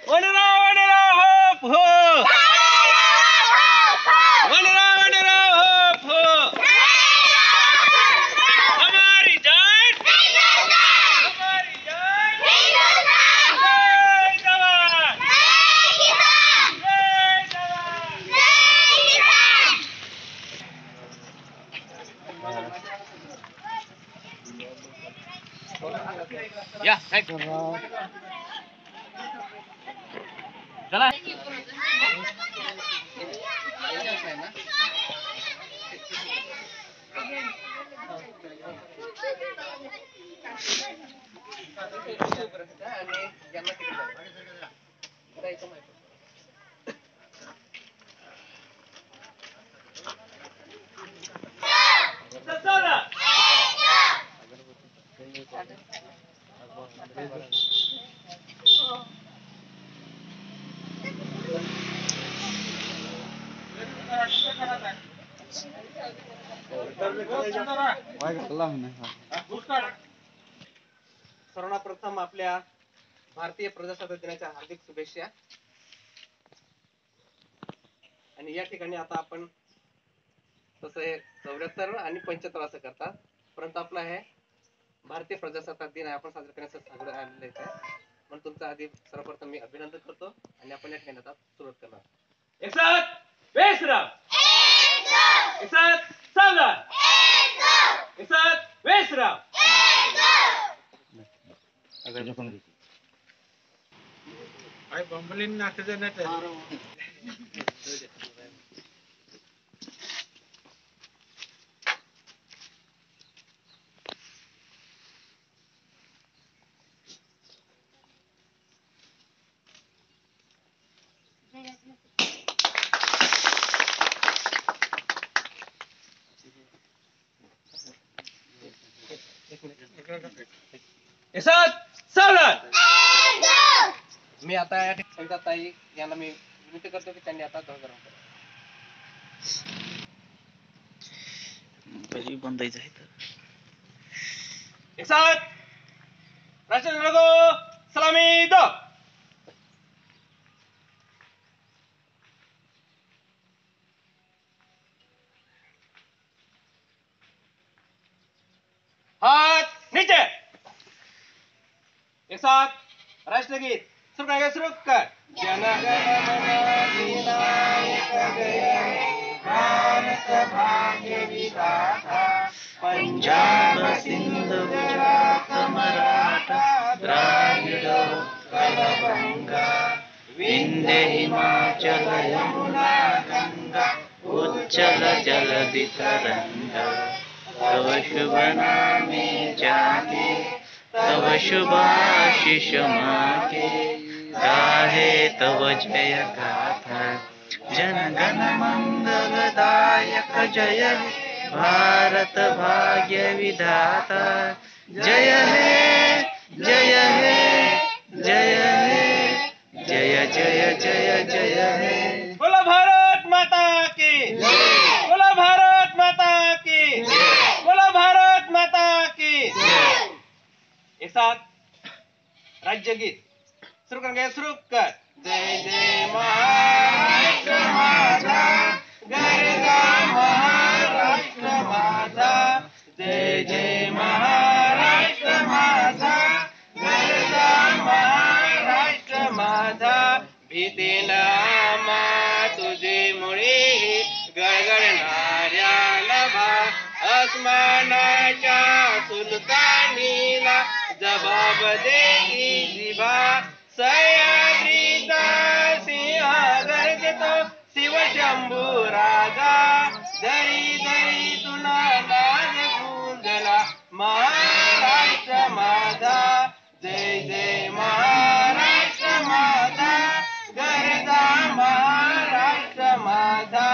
वनराव वनराव hope हो वनराव वनराव hope हो हमारी जान हमारी जान जय जवान जय जवान या चला सर्वांना प्रथम आपल्या भारतीय प्रजासत्ताक दिनाच्या हार्दिक शुभेच्छा. आणि या ठिकाणी आता आपण तसं हे 74 आणि 75 असं करतात, परंतु आपला हे भारतीय प्रजासत्ताक दिन आहे, आपण साजरा करण्यासाठी सगळं आलेलं आहे. म्हणून तुमचं आधी सर्वप्रथम मी अभिनंदन करतो आणि आपण या ठिकाणी आता सुरुवात करणार. एक साथ बेसराम एक साथ सावधान एक साथ बेसराम आई बंबलीन नाचते ना ते एक साथ सावधान. मी आता या ठिकाणी ताई यांना मी विनंती करतो की त्यांनी आता ध्वजारोहण करावं. एक साथ राष्ट्रध्वज को सलामी दो. हाथ नीचे. एक साथ राष्ट्रगीत शुरू कर. जन गण मन अधिनायक जय हे भारत भाग्य विधाता पंजाब सिंध गुजरात मराठा द्राविड उत्कल गंगा विंध्य हिमाचल यमुना गंगा उच्चल जलधि तरंगा तव शुभ नामे जागे तव शुभ आशीष मागे गाहे तव जय गाथा जनगण मंगलदायक जय हे भारत भाग्य विधाता जय हे जय हे जय हे जय जय जय जय हे. बोला भारत माता की बोला भारत माता की बोला भारत माता की. एक साथ राज्य गीत शुरू कर. जय जय महाराष्ट्र माझा गरजा महाराष्ट्र माझा जय जय महाराष्ट्र माझा गरजा महाराष्ट्र माझा भीतीन आम्हा तुझे मुळे गडगडणाऱ्या नभा अस्मानाच्या सुलतानीला जबाब देती जिभा सह्याद्रीचा सिंह गर्जतो शिवशंभू राजा दरी दरी तुला नाद गुंजला महाराष्ट्र माझा जय जय महाराष्ट्र माझा गरजा महाराष्ट्र माझा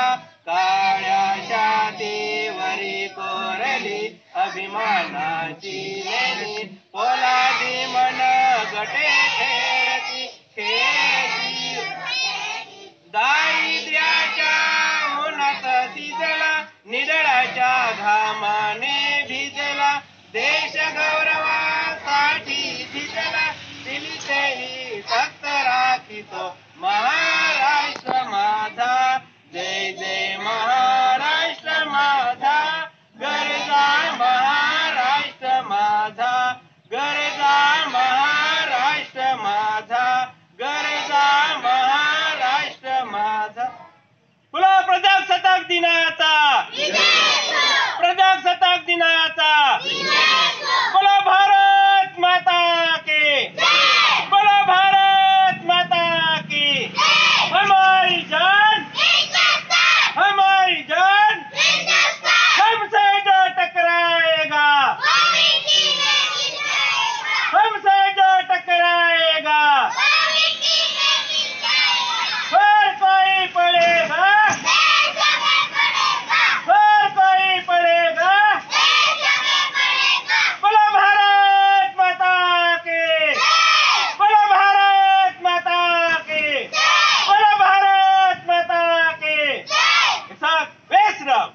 काळ्या छातीवरी कोरली अभिमानाची लेणी पोलादी मन गटे खेळती खेळती दारिद्र्याच्या उन्हात शिजला निडळाच्या घामाने भिजला देश गौरवासाठी झिजला दिली तेही फक्त राखी गाजितो महाराष्ट्र माझा, जय जय महाराष्ट्र माझा, गरजा महाराष्ट्र माझा, गरजा महाराष्ट्र माझा, गरजा महाराष्ट्र माझा. बोला प्रजासत्ताक दिनाचा, प्रजासत्ताक दिनाचा, बोला भारत माता के, बोला भारत माता की. हमारी जान, हमारी जान, हमसे जो टकराएगा, हमसे जो टकराएगा, हर कोई पड़ेगा, हर कोई पड़ेगा. बोलो भारत माता की, बोलो भारत माता की, बोलो भारत माता की. एक साथ बेस राम.